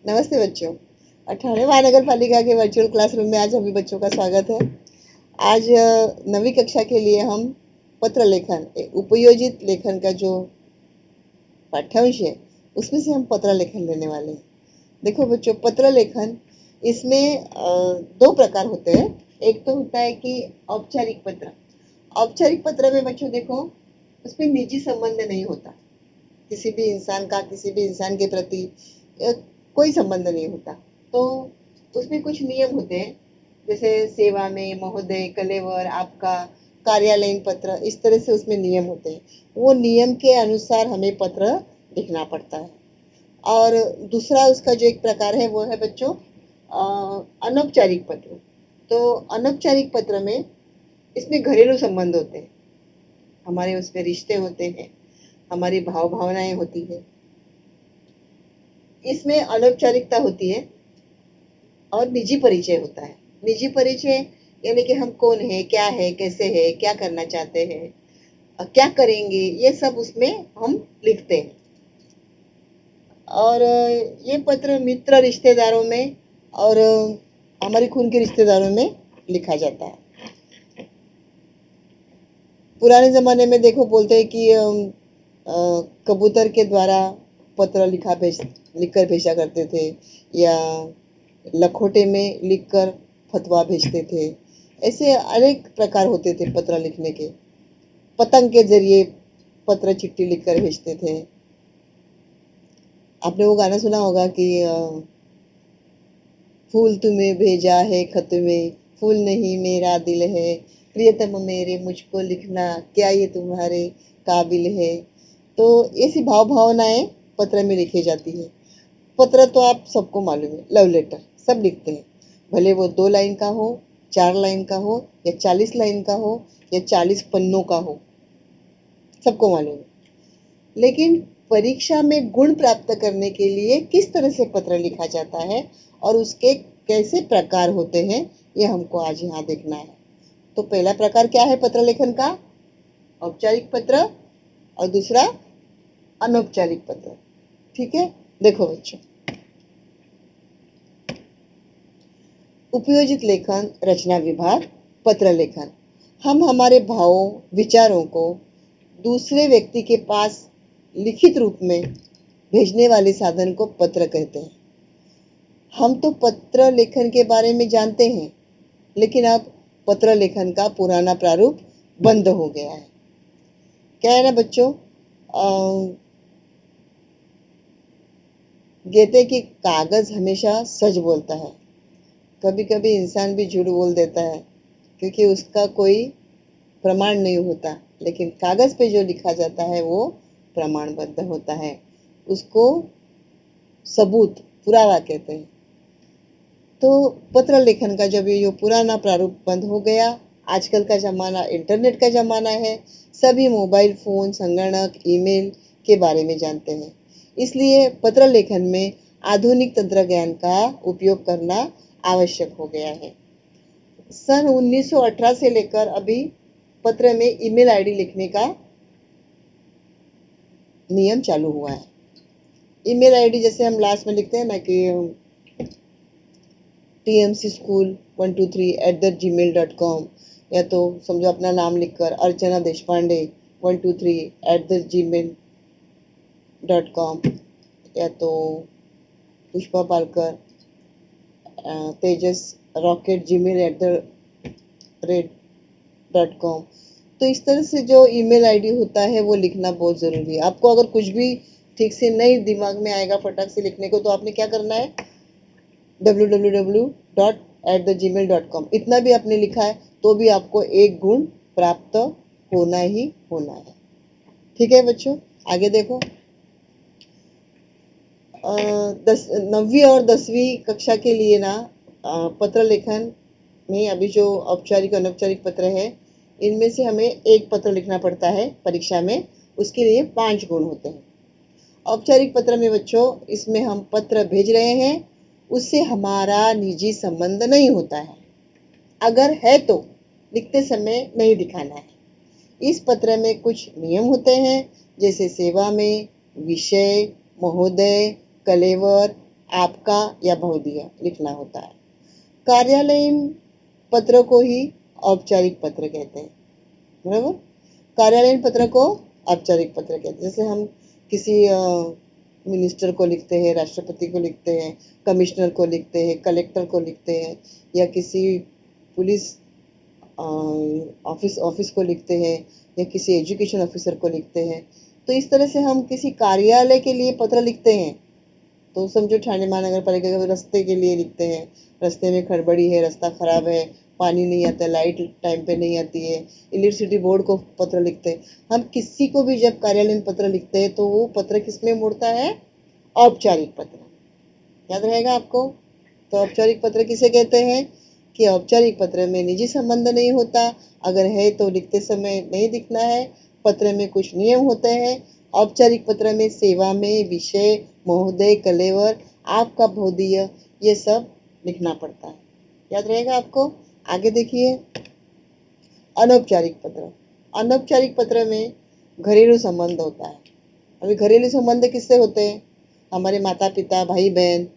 नमस्ते बच्चों। 18वें महानगर पालिका के वर्चुअल क्लासरूम में आज सभी बच्चों का स्वागत है। आज नवीं कक्षा के लिए हम पत्र लेखन, उपयोजित लेखन का जो पाठ्यांश है उसमें से हम पत्र लेखन लेने वाले हैं। देखो बच्चों, पत्र लेखन इसमें दो प्रकार होते हैं। एक तो होता है कि औपचारिक पत्र। औपचारिक पत्र में बच्चों देखो, उसमें निजी संबंध नहीं होता। किसी भी इंसान का किसी भी इंसान के प्रति अ, कोई संबंध नहीं होता। तो उसमें कुछ नियम होते हैं, जैसे सेवा में, महोदय, कलेवर, आपका, कार्यालयीन पत्र, इस तरह से उसमें नियम होते हैं। वो नियम के अनुसार हमें पत्र लिखना पड़ता है। और दूसरा उसका जो एक प्रकार है वो है बच्चों अनौपचारिक पत्र। तो अनौपचारिक पत्र में इसमें घरेलू संबंध होते हैं, हमारे उसमें रिश्ते होते हैं, हमारी भाव भावनाएं होती है। इसमें अनौपचारिकता होती है और निजी परिचय होता है। निजी परिचय यानी कि हम कौन है, क्या है, कैसे है, क्या करना चाहते हैं, क्या करेंगे, ये सब उसमें हम लिखते हैं। और ये पत्र मित्र रिश्तेदारों में और हमारे खून के रिश्तेदारों में लिखा जाता है। पुराने जमाने में देखो, बोलते हैं कि कबूतर के द्वारा पत्र लिखकर भेजा करते थे, या लखोटे में लिखकर फतवा भेजते थे। ऐसे अनेक प्रकार होते थे पत्र लिखने के। पतंग के जरिए पत्र चिट्ठी लिखकर भेजते थे। आपने वो गाना सुना होगा कि फूल तुम्हें भेजा है खत में, फूल नहीं मेरा दिल है, प्रियतम मेरे मुझको लिखना, क्या ये तुम्हारे काबिल है। तो ऐसी भाव भावनाएं पत्र में लिखी जाती है। पत्र तो आप सबको मालूम है, लव लेटर सब लिखते हैं, भले वो 2 लाइन का हो, 4 लाइन का हो, या 40 लाइन का हो, या 40 पन्नों का हो, सबको मालूम है। लेकिन परीक्षा में गुण प्राप्त करने के लिए किस तरह से पत्र लिखा जाता है और उसके कैसे प्रकार होते हैं, ये हमको आज यहाँ देखना है। तो पहला प्रकार क्या है पत्र लेखन का? औपचारिक पत्र। और दूसरा अनौपचारिक पत्र। ठीक है, देखो बच्चों, उपयोजित लेखन, रचना विभाग, पत्र लेखन। हम हमारे भावों, विचारों को दूसरे व्यक्ति के पास लिखित रूप में भेजने वाले साधन को पत्र कहते हैं। हम तो पत्र लेखन के बारे में जानते हैं, लेकिन अब पत्र लेखन का पुराना प्रारूप बंद हो गया है। क्या है ना बच्चों, कहते कि कागज हमेशा सच बोलता है। कभी कभी इंसान भी झूठ बोल देता है, क्योंकि उसका कोई प्रमाण नहीं होता। लेकिन कागज पे जो लिखा जाता है वो प्रमाणबद्ध होता है, उसको सबूत, पुरावा कहते हैं। तो पत्र लेखन का जब ये पुराना प्रारूप बंद हो गया, आजकल का जमाना इंटरनेट का जमाना है, सभी मोबाइल फोन, संगणक, ईमेल के बारे में जानते हैं। इसलिए पत्र लेखन में आधुनिक तंत्रज्ञान का उपयोग करना आवश्यक हो गया है। सन 1918 से लेकर अभी पत्र में ईमेल आईडी लिखने का नियम चालू हुआ है। ईमेल आईडी जैसे हम लास्ट में लिखते हैं ना कि tmcschool123@gmail.com, या तो समझो अपना नाम लिखकर अर्चना देशपांडे 123@gmail.com, या तो पुष्पा पालकर तेजस रॉकेट gmail@com। तो इस तरह से जो ईमेल आईडी होता है वो लिखना बहुत जरूरी है। आपको अगर कुछ भी ठीक से नहीं दिमाग में आएगा फटाक से लिखने को, तो आपने क्या करना है, www.@gmail.com इतना भी आपने लिखा है तो भी आपको 1 गुण प्राप्त होना ही होना है। ठीक है बच्चों, आगे देखो। 9वीं और 10वीं कक्षा के लिए ना पत्र लेखन में अभी जो औपचारिक अनौपचारिक पत्र है, इनमें से हमें एक पत्र लिखना पड़ता है परीक्षा में, उसके लिए 5 गुण होते हैं। औपचारिक पत्र में बच्चों, इसमें हम पत्र भेज रहे हैं, उससे हमारा निजी संबंध नहीं होता है। अगर है तो लिखते समय नहीं दिखाना है। इस पत्र में कुछ नियम होते हैं, जैसे सेवा में, विषय, महोदय, कलेवर, आपका या बहुदिया लिखना होता है। कार्यालयीन पत्र को ही औपचारिक पत्र कहते हैं, बराबर। कार्यालयीन पत्र को औपचारिक पत्र कहते हैं। जैसे हम किसी मिनिस्टर को लिखते हैं, राष्ट्रपति को लिखते हैं, कमिश्नर को लिखते हैं, कलेक्टर को लिखते हैं, या किसी पुलिस ऑफिस को लिखते हैं, या किसी एजुकेशन ऑफिसर को लिखते हैं। तो इस तरह से हम किसी कार्यालय के लिए पत्र लिखते हैं। तो समझो ठाणे महानगर पालिका के रास्ते के लिए लिखते हैं, रास्ते में खड़बड़ी है, रास्ता खराब है, पानी नहीं आता, लाइट टाइम पे नहीं आती है, इलेक्ट्रिसिटी बोर्ड को पत्र लिखते हैं। हम किसी को भी जब कार्यालयीन पत्र लिखते हैं तो वो पत्र किसमें मुड़ता है? औपचारिक पत्र। याद रहेगा आपको। तो औपचारिक पत्र किसे कहते हैं? कि औपचारिक पत्र में निजी संबंध नहीं होता, अगर है तो लिखते समय नहीं दिखना है। पत्र में कुछ नियम होते हैं। औपचारिक पत्र में सेवा में, विषय, महोदय, कलेवर, आपका बहुदिय, ये सब लिखना पड़ता है। याद रहेगा आपको। आगे देखिए, अनौपचारिक पत्र। अनौपचारिक पत्र में घरेलू संबंध होता है। अभी घरेलू संबंध किससे होते हैं? हमारे माता पिता, भाई बहन,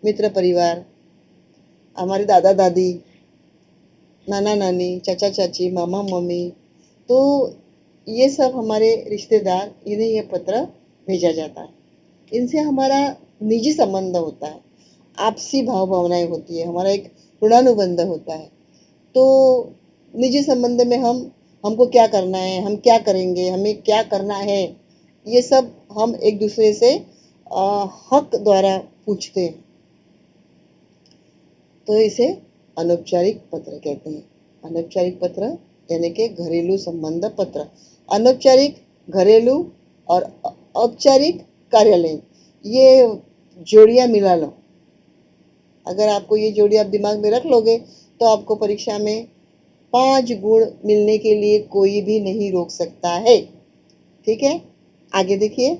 मित्र परिवार, हमारे दादा दादी, नाना नानी, चाचा चाची, मामा मम्मी, तो ये सब हमारे रिश्तेदार, इन्हें यह पत्र भेजा जाता है। इनसे हमारा निजी संबंध होता है, आपसी भाव भावनाएं होती है, हमारा एक ऋणानुबंध होता है। तो निजी संबंध में हमको क्या करना है, हम क्या करेंगे, हमें क्या करना है, ये सब हम एक दूसरे से हक द्वारा पूछते हैं। तो इसे अनौपचारिक पत्र कहते हैं। अनौपचारिक पत्र यानी कि घरेलू संबंध पत्र। अनौपचारिक घरेलू और औपचारिक कार्यालयीन, ये जोड़ियां मिला लो। अगर आपको ये जोड़ी आप दिमाग में रख लोगे तो आपको परीक्षा में 5 गुण मिलने के लिए कोई भी नहीं रोक सकता है। ठीक है, आगे देखिए।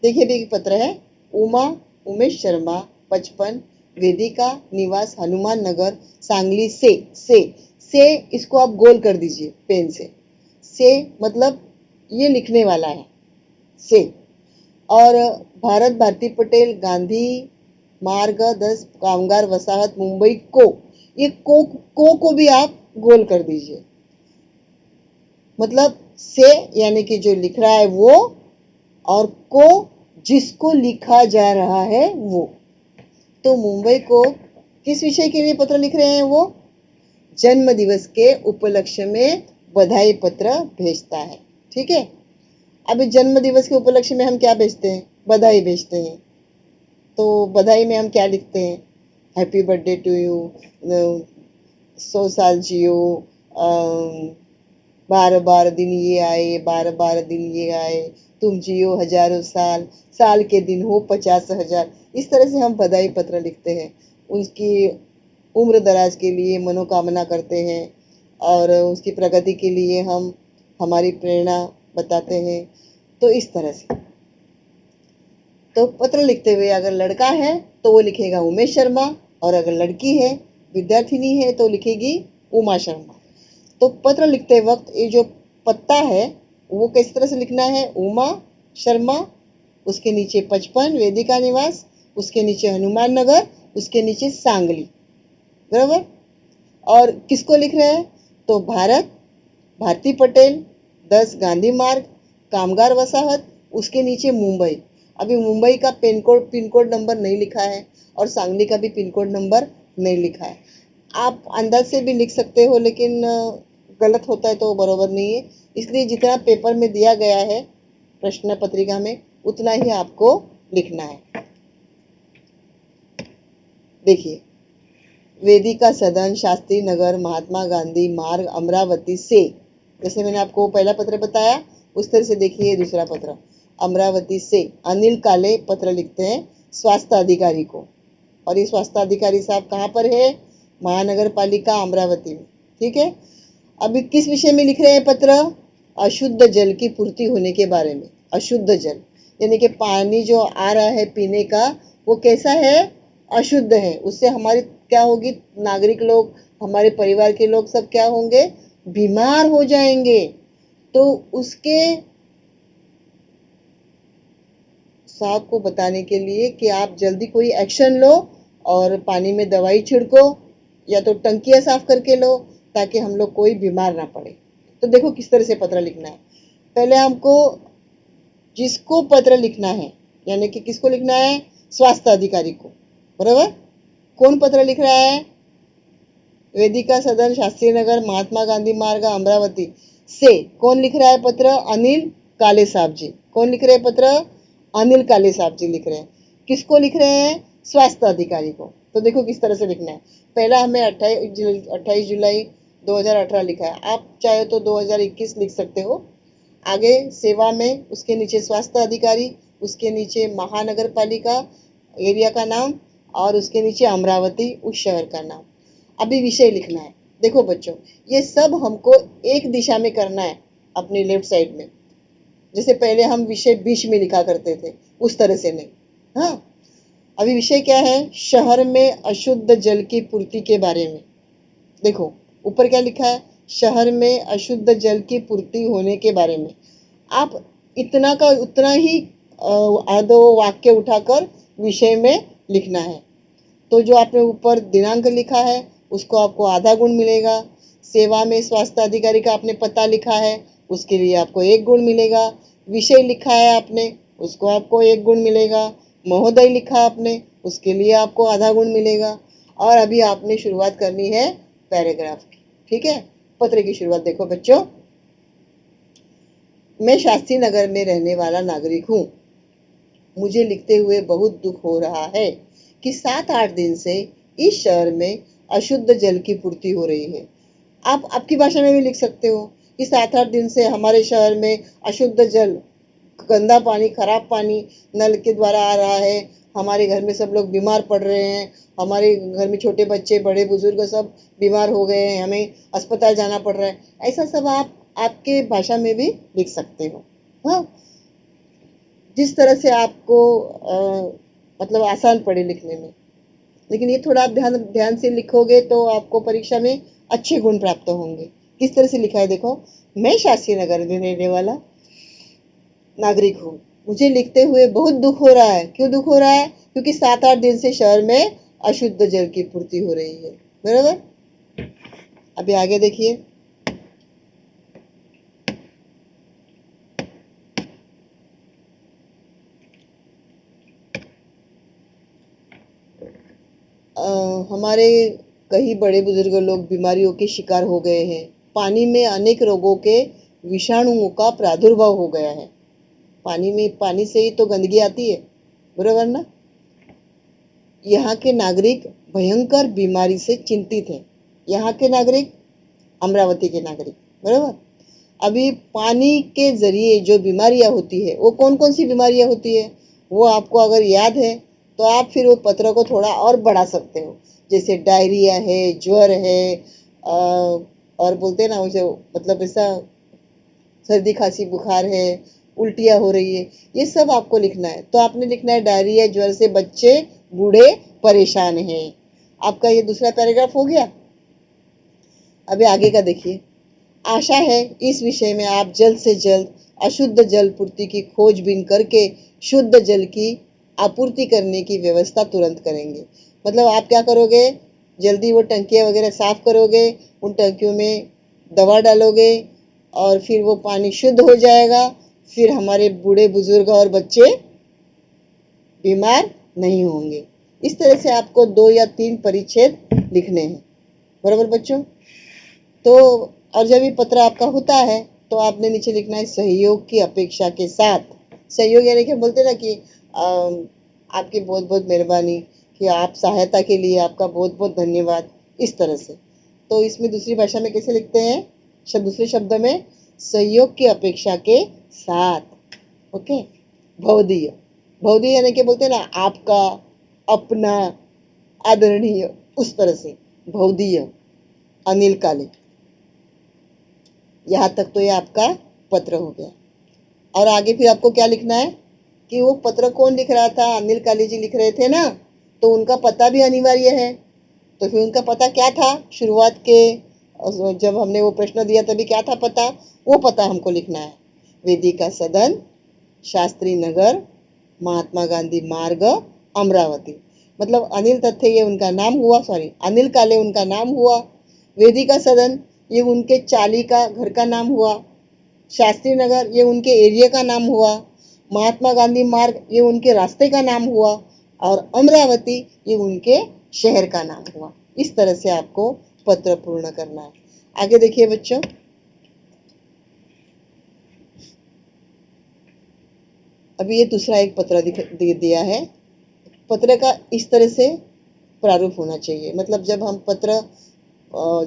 देखिए भी पत्र है, उमेश शर्मा 55, वेदिका निवास हनुमान नगर सांगली से इसको आप गोल कर दीजिए पेन से मतलब ये लिखने वाला है से। और भारत भारती पटेल गांधी मार्ग 10 कामगार वसाहत मुंबई को, ये को भी आप गोल कर दीजिए। मतलब से यानी कि जो लिख रहा है वो, और को जिसको लिखा जा रहा है वो। तो मुंबई को किस विषय के लिए पत्र लिख रहे हैं? वो जन्म दिवस के उपलक्ष्य में बधाई पत्र भेजता है। ठीक है, अभी जन्म दिवस के उपलक्ष्य में हम क्या भेजते हैं? बधाई भेजते हैं। तो बधाई में हम क्या लिखते हैं? हैप्पी बर्थडे टू यू, 100 साल जियो, बार बार दिन ये आए, बार बार दिन ये आए, तुम जियो हजारों साल, साल के दिन हो 50,000। इस तरह से हम बधाई पत्र लिखते हैं, उसकी उम्र दराज के लिए मनोकामना करते हैं, और उसकी प्रगति के लिए हम हमारी प्रेरणा बताते हैं। तो इस तरह से तो पत्र लिखते हुए अगर लड़का है तो वो लिखेगा उमेश शर्मा, और अगर लड़की है, विद्यार्थिनी है, तो लिखेगी उमा शर्मा। तो पत्र लिखते वक्त ये जो पत्ता है वो किस तरह से लिखना है? उमा शर्मा, उसके नीचे 55 वेदिका निवास, उसके नीचे हनुमान नगर, उसके नीचे सांगली, बराबर। और किसको लिख रहे हैं? तो भारत भारती पटेल 10 गांधी मार्ग कामगार वसाहत, उसके नीचे मुंबई। अभी मुंबई का पिन कोड नंबर नहीं लिखा है, और सांगली का भी पिन कोड नंबर नहीं लिखा है। आप अंदाज से भी लिख सकते हो, लेकिन गलत होता है तो बरोबर नहीं है। इसलिए जितना पेपर में दिया गया है प्रश्न पत्रिका में, उतना ही आपको लिखना है। देखिए, वेदिका सदन शास्त्री नगर महात्मा गांधी मार्ग अमरावती से, जैसे मैंने आपको पहला पत्र बताया उस तरह से देखिए दूसरा पत्र। अमरावती से अनिल काले पत्र लिखते हैं स्वास्थ्य अधिकारी को, और ये स्वास्थ्य अधिकारी साहब कहाँ पर है? महानगर पालिका अमरावती में। ठीक है, अभी किस विषय में लिख रहे हैं पत्र? अशुद्ध जल की पूर्ति होने के बारे में। अशुद्ध जल यानी कि पानी जो आ रहा है पीने का, वो कैसा है? अशुद्ध है। उससे हमारी क्या होगी? नागरिक लोग, हमारे परिवार के लोग सब क्या होंगे? बीमार हो जाएंगे। तो उसके साहब को बताने के लिए कि आप जल्दी कोई एक्शन लो और पानी में दवाई छिड़को या तो टंकियां साफ करके लो, ताकि हम लोग कोई बीमार ना पड़े। तो देखो किस तरह से पत्र लिखना है। पहले हमको जिसको पत्र लिखना है, यानी कि किसको लिखना है, स्वास्थ्य अधिकारी को, बराबर। कौन पत्र लिख रहा है, वेदिका सदन, शास्त्री नगर, महात्मा गांधी मार्ग, अमरावती से कौन लिख रहा है पत्र, अनिल काले साहब जी। कौन लिख रहे हैं पत्र, अनिल काले साहब जी लिख रहे हैं। किसको लिख रहे हैं, स्वास्थ्य अधिकारी को। तो देखो किस तरह से लिखना है। पहला हमें 28 जुलाई 2018 लिखा है, आप चाहे तो 2021 लिख सकते हो। आगे सेवा में, उसके नीचे स्वास्थ्य अधिकारी, उसके नीचे महानगर पालिका एरिया का नाम, और उसके नीचे अमरावती उस शहर का नाम। अभी विषय लिखना है। देखो बच्चों, ये सब हमको एक दिशा में करना है, अपनी लेफ्ट साइड में। जैसे पहले हम विषय बीच में लिखा करते थे, उस तरह से नहीं। हाँ, अभी विषय क्या है, शहर में अशुद्ध जल की पूर्ति के बारे में। देखो ऊपर क्या लिखा है, शहर में अशुद्ध जल की पूर्ति होने के बारे में। आप इतना का उतना ही आधो वाक्य उठाकर विषय में लिखना है। तो जो आपने ऊपर दिनांक लिखा है उसको आपको आधा गुण मिलेगा। सेवा में स्वास्थ्य अधिकारी का आपने पता लिखा है, उसके लिए आपको 1 गुण मिलेगा। विषय लिखा है आपने, उसको आपको 1 गुण मिलेगा। महोदय लिखा आपने, उसके लिए आपको आधा गुण मिलेगा। और अभी आपने शुरुआत करनी है पैराग्राफ की। ठीक है, पत्र की शुरुआत देखो बच्चों। मैं शास्त्री नगर में रहने वाला नागरिक हूँ। मुझे लिखते हुए बहुत दुख हो रहा है कि 7-8 दिन से इस शहर में अशुद्ध जल की पूर्ति हो रही है। आप आपकी भाषा में भी लिख सकते हो कि 7-8 दिन से हमारे शहर में अशुद्ध जल, गंदा पानी, खराब पानी नल के द्वारा आ रहा है। हमारे घर में सब लोग बीमार पड़ रहे हैं। हमारे घर में छोटे बच्चे, बड़े बुजुर्ग सब बीमार हो गए हैं, हमें अस्पताल जाना पड़ रहा है। ऐसा सब आप आपके भाषा में भी लिख सकते हो। हाँ, जिस तरह से आपको मतलब आसान पड़े लिखने में। लेकिन ये थोड़ा आप ध्यान ध्यान से लिखोगे तो आपको परीक्षा में अच्छे गुण प्राप्त होंगे। किस तरह से लिखा है देखो, मैं शास्त्री नगर में रहने वाला नागरिक हूँ। मुझे लिखते हुए बहुत दुख हो रहा है। क्यों दुख हो रहा है, क्योंकि 7-8 दिन से शहर में अशुद्ध जल की पूर्ति हो रही है, बराबर। अभी आगे देखिए। हमारे कई बड़े बुजुर्ग लोग बीमारियों के शिकार हो गए हैं। पानी में अनेक रोगों के विषाणुओं का प्रादुर्भाव हो गया है। पानी से ही तो गंदगी आती है, बराबर ना। यहाँ के नागरिक भयंकर बीमारी से चिंतित हैं। यहाँ के नागरिक, अमरावती के नागरिक, बराबर। अभी पानी के जरिए जो बीमारियां होती है, वो कौन कौन सी बीमारियां होती है, वो आपको अगर याद है तो आप फिर वो पत्र को थोड़ा और बढ़ा सकते हो। जैसे डायरिया है, ज्वर है, और बोलते हैं ना उसे, मतलब ऐसा सर्दी खांसी बुखार है, उल्टियां हो रही है, ये सब आपको लिखना है। तो आपने लिखना है डायरिया ज्वर से बच्चे बूढ़े परेशान हैं। आपका ये दूसरा पैराग्राफ हो गया। अभी आगे का देखिए। आशा है इस विषय में आप जल्द से जल्द अशुद्ध जल पूर्ति की खोजबीन करके शुद्ध जल की आपूर्ति करने की व्यवस्था तुरंत करेंगे। मतलब आप क्या करोगे, जल्दी वो टंकियां वगैरह साफ करोगे, उन टंकियों में दवा डालोगे और फिर वो पानी शुद्ध हो जाएगा। फिर हमारे बूढ़े बुजुर्ग और बच्चे बीमार नहीं होंगे। इस तरह से आपको 2 या 3 परिच्छेद लिखने हैं, बराबर बच्चों। तो और जब ये पत्र आपका होता है तो आपने नीचे लिखना है सहयोग की अपेक्षा के साथ। सहयोग यानी कि बोलते ना कि आपकी बहुत बहुत मेहरबानी, कि आप सहायता के लिए आपका बहुत बहुत धन्यवाद, इस तरह से। तो इसमें दूसरी भाषा में कैसे लिखते हैं, दूसरे शब्द में सहयोग की अपेक्षा के साथ। ओके, भवदीय। भवदीय यानी कि बोलते हैं ना आपका, अपना, आदरणीय, उस तरह से भवदीय। अनिल काले। यहाँ तक तो ये आपका पत्र हो गया। और आगे फिर आपको क्या लिखना है कि वो पत्र कौन लिख रहा था, अनिल काले जी लिख रहे थे ना, तो उनका पता भी अनिवार्य है। तो फिर उनका पता क्या था, शुरुआत के जब हमने वो प्रश्न दिया तभी क्या था पता, वो पता हमको लिखना है। वेदिका सदन, शास्त्री नगर, महात्मा गांधी मार्ग अमरावती। मतलब अनिल तथ्य ये उनका नाम हुआ, सॉरी अनिल काले उनका नाम हुआ। वेदिका सदन ये उनके चाली का घर का नाम हुआ। शास्त्री नगर ये उनके एरिया का नाम हुआ। महात्मा गांधी मार्ग ये उनके रास्ते का नाम हुआ। और अमरावती ये उनके शहर का नाम हुआ। इस तरह से आपको पत्र पूर्ण करना है। आगे देखिए बच्चों, अभी ये दूसरा एक पत्र दिया है। पत्र का इस तरह से प्रारूप होना चाहिए। मतलब जब हम पत्र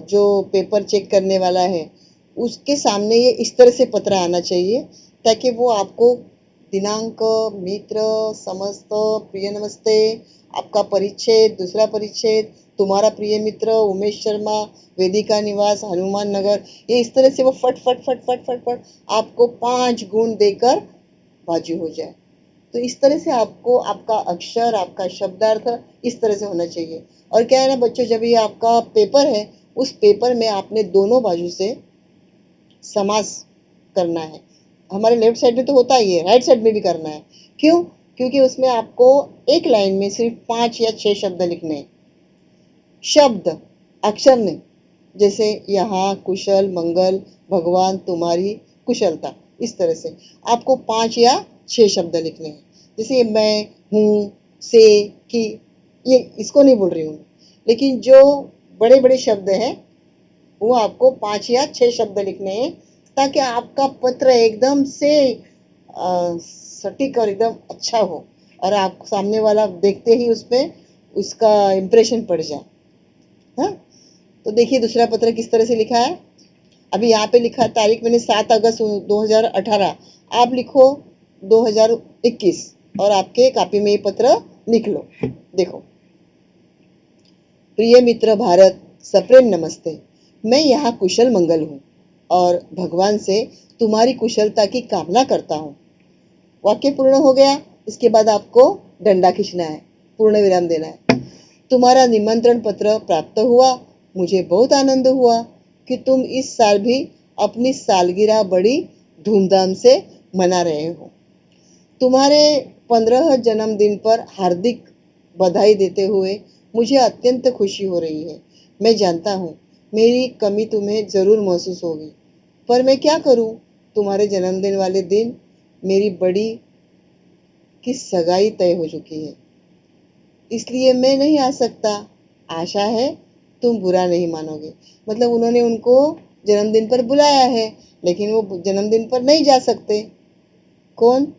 जो पेपर चेक करने वाला है उसके सामने ये इस तरह से पत्र आना चाहिए ताकि वो आपको दिनांक, मित्र, समस्त, प्रिय नमस्ते, आपका परिच्छेद, दूसरा परिच्छेद, तुम्हारा प्रिय मित्र उमेश शर्मा, वेदिका निवास, हनुमान नगर, ये इस तरह से वो फट फट फट फट फट फट आपको 5 गुण देकर बाजू हो जाए। तो इस तरह से आपको आपका अक्षर, आपका शब्दार्थ इस तरह से होना चाहिए। और क्या है ना बच्चों, जब ये आपका पेपर है उस पेपर में आपने दोनों बाजू से समास करना है। हमारे लेफ्ट साइड में तो होता ही है, राइट साइड में भी करना है। क्यों? क्योंकि उसमें आपको एक लाइन में सिर्फ 5 या 6 शब्द लिखने हैं। शब्द, अक्षर नहीं। जैसे यहाँ कुशल मंगल, भगवान तुम्हारी कुशलता, इस तरह से आपको 5 या 6 शब्द लिखने हैं। जैसे मैं, हूँ, से, कि, ये इसको नहीं बोल रही हूँ, लेकिन जो बड़े बड़े शब्द हैं वो आपको 5 या 6 शब्द लिखने हैं ताकि आपका पत्र एकदम से सटीक और एकदम अच्छा हो और आप सामने वाला देखते ही उसमें उसका इम्प्रेशन पड़ जाए। हाँ, तो देखिए दूसरा पत्र किस तरह से लिखा है। अभी यहाँ पे लिखा तारीख मैंने 7 अगस्त 2018, आप लिखो 2021 और आपके कॉपी में ये पत्र लिख लो। देखो, प्रिय मित्र भारत, सप्रेम नमस्ते। मैं यहाँ कुशल मंगल हूँ और भगवान से तुम्हारी कुशलता की कामना करता हूँ। वाक्य पूर्ण हो गया। इसके बाद आपको डंडा खींचना है, पूर्ण विराम देना है। तुम्हारा निमंत्रण पत्र प्राप्त हुआ। मुझे बहुत आनंद हुआ कि तुम इस साल भी अपनी सालगिरह बड़ी धूमधाम से मना रहे हो। तुम्हारे 15 जन्मदिन पर हार्दिक बधाई देते हुए मुझे अत्यंत खुशी हो रही है। मैं जानता हूँ मेरी कमी तुम्हें जरूर महसूस होगी, पर मैं क्या करूँ, तुम्हारे जन्मदिन वाले दिन मेरी बड़ी की सगाई तय हो चुकी है, इसलिए मैं नहीं आ सकता। आशा है तुम बुरा नहीं मानोगे। मतलब उन्होंने उनको जन्मदिन पर बुलाया है लेकिन वो जन्मदिन पर नहीं जा सकते। कौन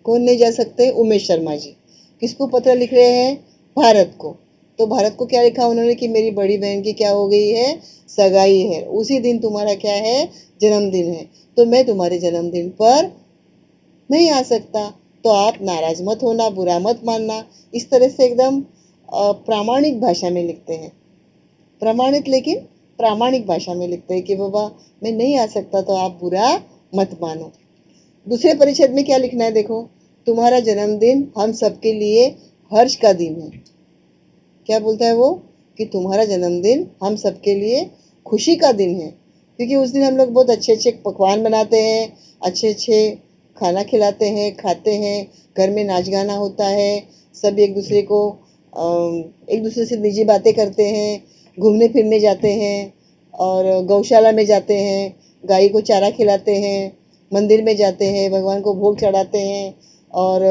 कौन नहीं जा सकते? उमेश शर्मा जी। किसको पत्र लिख रहे हैं? भारत को। तो भारत को क्या लिखा उन्होंने कि मेरी बड़ी बहन की क्या हो गई है? सगाई है। उसी दिन तुम्हारा क्या है? जन्मदिन है। तो मैं तुम्हारे जन्मदिन पर नहीं आ सकता। तो आप नाराज मत होना, बुरा मत मानना। इस तरह से एकदम प्रामाणिक भाषा में लिखते हैं। प्रमाणित लेकिन प्रामाणिक भाषा में लिखते हैं कि बाबा मैं नहीं आ सकता तो आप बुरा मत मानो। दूसरे परिच्छेद में क्या लिखना है देखो, तुम्हारा जन्मदिन हम सबके लिए हर्ष का दिन है। क्या बोलता है वो कि तुम्हारा जन्मदिन हम सबके लिए खुशी का दिन है, क्योंकि उस दिन हम लोग बहुत अच्छे अच्छे पकवान बनाते हैं, अच्छे अच्छे खाना खिलाते हैं, खाते हैं, घर में नाच गाना होता है, सब एक दूसरे को एक दूसरे से निजी बातें करते हैं, घूमने फिरने जाते हैं और गौशाला में जाते हैं, गाय को चारा खिलाते हैं, मंदिर में जाते हैं, भगवान को भोग चढ़ाते हैं और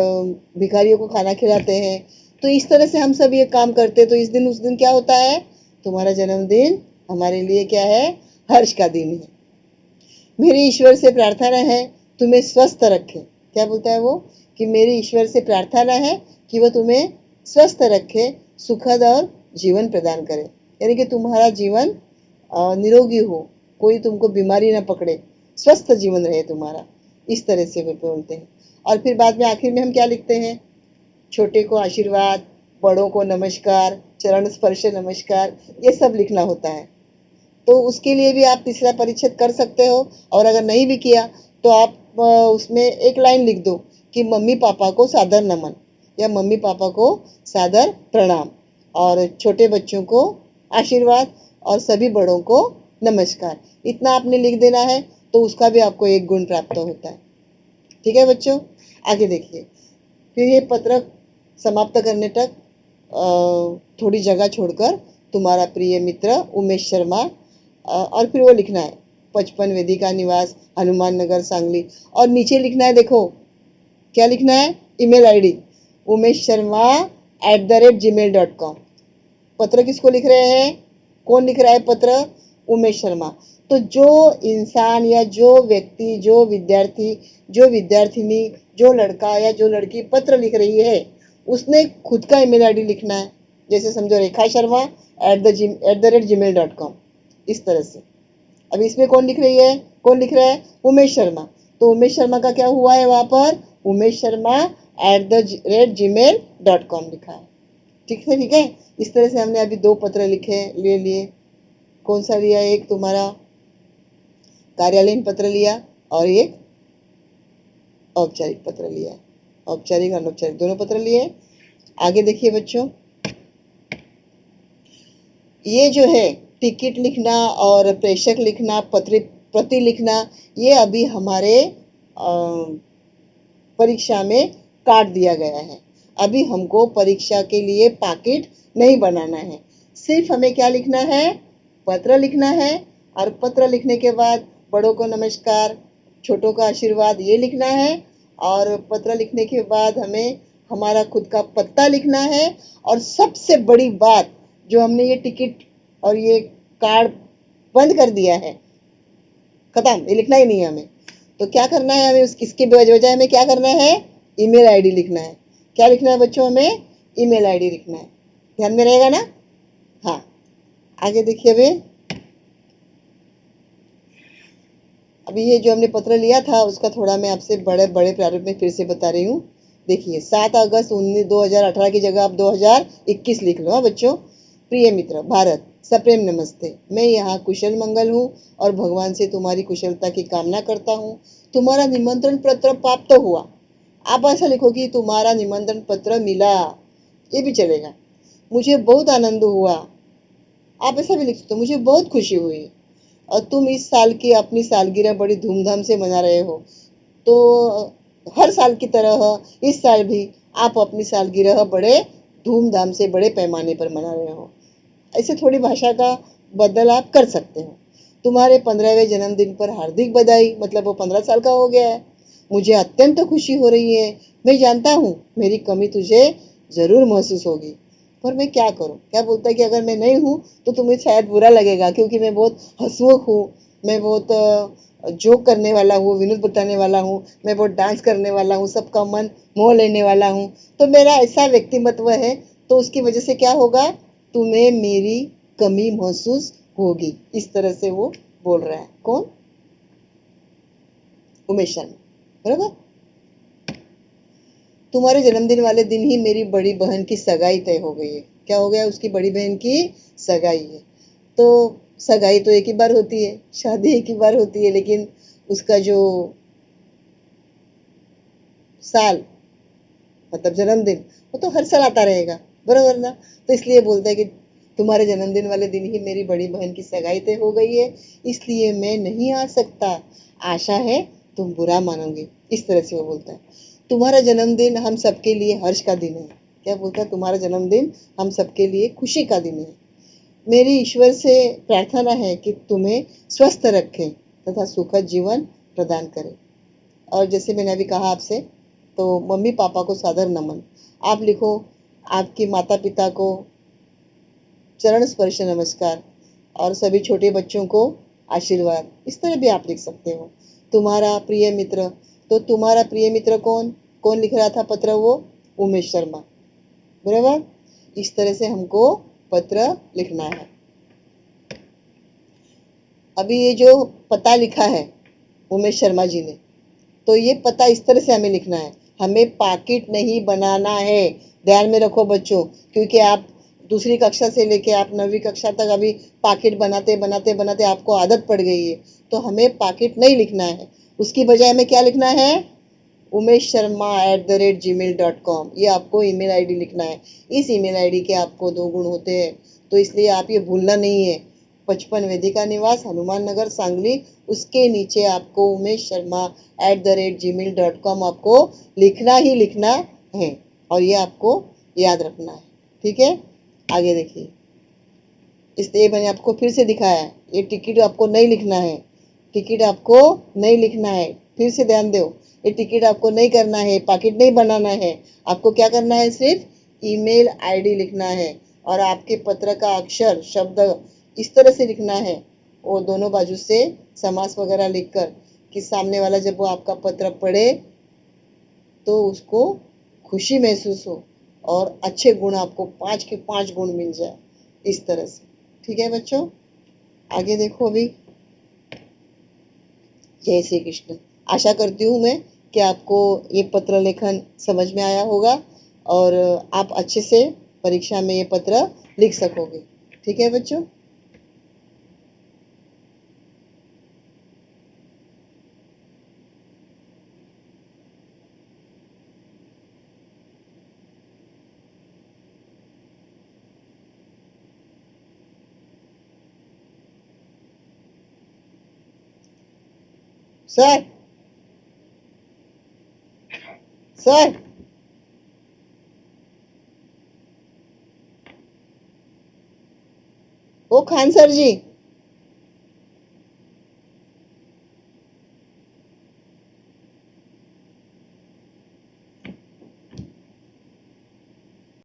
भिखारियों को खाना खिलाते हैं। तो इस तरह से हम सब ये काम करते हैं। तो इस दिन उस दिन क्या होता है, तुम्हारा जन्मदिन हमारे लिए क्या है? हर्ष का दिन है। मेरी ईश्वर से प्रार्थना है तुम्हें स्वस्थ रखे। क्या बोलता है वो कि मेरी ईश्वर से प्रार्थना है कि वो तुम्हें स्वस्थ रखे, सुखद और जीवन प्रदान करे, यानी कि तुम्हारा जीवन निरोगी हो, कोई तुमको बीमारी ना पकड़े, स्वस्थ जीवन रहे तुम्हारा। इस तरह से वो बोलते हैं। और फिर बाद में आखिर में हम क्या लिखते हैं? छोटे को आशीर्वाद, बड़ों को नमस्कार, चरण स्पर्श नमस्कार, ये सब लिखना होता है। तो उसके लिए भी आप तीसरा परिच्छेद कर सकते हो। और अगर नहीं भी किया तो आप उसमें एक लाइन लिख दो कि मम्मी पापा को सादर नमन या मम्मी पापा को सादर प्रणाम, और छोटे बच्चों को आशीर्वाद और सभी बड़ों को नमस्कार। इतना आपने लिख देना है तो उसका भी आपको 1 गुण प्राप्त होता है। ठीक है बच्चों, आगे देखिए। फिर ये पत्र समाप्त करने तक थोड़ी जगह छोड़कर तुम्हारा प्रिय मित्र उमेश शर्मा, और फिर वो लिखना है 55 वेदिका निवास, हनुमान नगर, सांगली। और नीचे लिखना है, देखो क्या लिखना है, ईमेल आईडी umeshsharma@gmail.com। पत्र किसको लिख रहे हैं, कौन लिख रहा है पत्र, उमेश शर्मा। तो जो इंसान या जो व्यक्ति, जो विद्यार्थी, जो विद्यार्थिनी, जो लड़का या जो लड़की पत्र लिख रही है, उसने खुद का ईमेल आईडी लिखना है। जैसे समझो रेखा शर्मा @gmail.com, इस तरह से। अब इसमें कौन लिख रही है, कौन लिख रहा है, उमेश शर्मा। तो उमेश शर्मा का क्या हुआ है वहां पर, उमेश शर्मा @gmail.com लिखा है। ठीक है, ठीक है। इस तरह से हमने अभी 2 पत्र ले लिए। कौन सा लिया, एक तुम्हारा कार्यालयीन पत्र लिया और एक औपचारिक पत्र लिया। औपचारिक अनौपचारिक दोनों पत्र लिए। आगे देखिए बच्चों, ये जो है टिकट लिखना और प्रेषक लिखना, प्रति लिखना, ये अभी हमारे परीक्षा में काट दिया गया है। अभी हमको परीक्षा के लिए पैकेट नहीं बनाना है। सिर्फ हमें क्या लिखना है, पत्र लिखना है। और पत्र लिखने के बाद बड़ों को नमस्कार, छोटों का आशीर्वाद, ये लिखना है। और पत्र लिखने के बाद हमें हमारा खुद का पता लिखना है। और सबसे बड़ी बात, जो हमने ये टिकट और ये कार्ड बंद कर दिया है, खत्म, ये लिखना ही नहीं है हमें। तो क्या करना है हमें, इसके बजाय हमें क्या करना है, ईमेल आईडी लिखना है। क्या लिखना है बच्चों, हमें ईमेल आईडी लिखना है। ध्यान में रहेगा ना। हाँ, आगे देखिए। अभी ये जो हमने पत्र लिया था उसका थोड़ा मैं आपसे बड़े बड़े प्रारूप में फिर से बता रही हूँ। देखिए 7 अगस्त 2018 की जगह आप 2021 लिख लो। हाँ बच्चों, प्रिय मित्र भारत, सप्रेम नमस्ते। मैं यहाँ कुशल मंगल हूँ और भगवान से तुम्हारी कुशलता की कामना करता हूँ। तुम्हारा निमंत्रण पत्र प्राप्त हुआ। आप ऐसा लिखो कि तुम्हारा निमंत्रण पत्र मिला, ये भी चलेगा। मुझे बहुत आनंद हुआ, आप ऐसा भी लिख सकते हो, मुझे बहुत खुशी हुई। और तुम इस साल की अपनी सालगिरह बड़ी धूमधाम से मना रहे हो। तो हर साल की तरह इस साल भी आप अपनी सालगिरह बड़े धूमधाम से, बड़े पैमाने पर मना रहे हो। ऐसे थोड़ी भाषा का बदल आप कर सकते हो। तुम्हारे 15वें जन्मदिन पर हार्दिक बधाई, मतलब वो 15 साल का हो गया है। मुझे अत्यंत खुशी हो रही है। मैं जानता हूँ मेरी कमी तुझे जरूर महसूस होगी, पर मैं क्या करूं। क्या बोलता है कि अगर मैं नहीं हूं तो तुम्हें शायद बुरा लगेगा, क्योंकि मैं बहुत हंसमुख हूँ, मैं बहुत जोक करने वाला हूँ, विनोद बताने वाला हूँ, मैं बहुत डांस करने वाला हूँ, सबका मन मोह लेने वाला हूँ। तो मेरा ऐसा व्यक्तिमत्व है, तो उसकी वजह से क्या होगा, तुम्हें मेरी कमी महसूस होगी। इस तरह से वो बोल रहा है। कौन, उमेश शर्मा, बराबर। तुम्हारे जन्मदिन वाले दिन ही मेरी बड़ी बहन की सगाई तय हो गई है। क्या हो गया, उसकी बड़ी बहन की सगाई है। तो सगाई तो एक ही बार होती है, शादी एक ही बार होती है, लेकिन उसका जो साल, मतलब जन्मदिन, वो तो हर साल आता रहेगा, बराबर ना। तो इसलिए बोलता है कि तुम्हारे जन्मदिन वाले दिन ही मेरी बड़ी बहन की सगाई तय हो गई है, इसलिए मैं नहीं आ सकता। आशा है तुम बुरा मानोगे। इस तरह से वो बोलता है। तुम्हारा जन्मदिन हम सबके लिए हर्ष का दिन है। क्या बोलता है, तुम्हारा जन्मदिन हम सबके लिए खुशी का दिन है। मेरी ईश्वर से प्रार्थना है कि तुम्हें स्वस्थ रखे तथा सुखद जीवन प्रदान करे। और जैसे मैंने अभी कहा आपसे, तो मम्मी पापा को सादर नमन। आप लिखो आपके माता पिता को चरण स्पर्श नमस्कार, और सभी छोटे बच्चों को आशीर्वाद। इस तरह भी आप लिख सकते हो। तुम्हारा प्रिय मित्र, तो तुम्हारा प्रिय मित्र कौन, कौन लिख रहा था पत्र, वो उमेश शर्मा, बराबर। इस तरह से हमको पत्र लिखना है। अभी ये जो पता लिखा है उमेश शर्मा जी ने, तो ये पता इस तरह से हमें लिखना है। हमें पाकिट नहीं बनाना है, ध्यान में रखो बच्चों, क्योंकि आप दूसरी कक्षा से लेके आप 9वीं कक्षा तक अभी पाकिट बनाते बनाते बनाते आपको आदत पड़ गई है। तो हमें पाकिट नहीं लिखना है, उसकी बजाय हमें क्या लिखना है, umeshsharma@gmail.com, ये आपको ईमेल आईडी लिखना है। इस ईमेल आईडी के आपको 2 गुण होते हैं, तो इसलिए आप ये भूलना नहीं है। 55 वेदिका निवास, हनुमान नगर, सांगली, उसके नीचे आपको umeshsharma@gmail.com आपको लिखना ही लिखना है और ये आपको याद रखना है। ठीक है, आगे देखिए। इसलिए मैंने आपको फिर से दिखाया है, ये टिकट आपको नहीं लिखना है, टिकट आपको नहीं लिखना है। फिर से ध्यान दो, ये टिकट आपको नहीं करना है, पैकेट नहीं बनाना है। आपको क्या करना है, सिर्फ ईमेल आईडी लिखना है और आपके पत्र का अक्षर शब्द इस तरह से लिखना है, वो दोनों बाजू से समास वगैरह लिखकर, कि सामने वाला जब वो आपका पत्र पढ़े तो उसको खुशी महसूस हो और अच्छे गुण, आपको 5 के 5 गुण मिल जाए, इस तरह से। ठीक है बच्चों, आगे देखो अभी। जय श्री कृष्ण। आशा करती हूँ मैं कि आपको ये पत्र लेखन समझ में आया होगा और आप अच्छे से परीक्षा में ये पत्र लिख सकोगे। ठीक है बच्चों। सर, सर, ओ खान सर जी,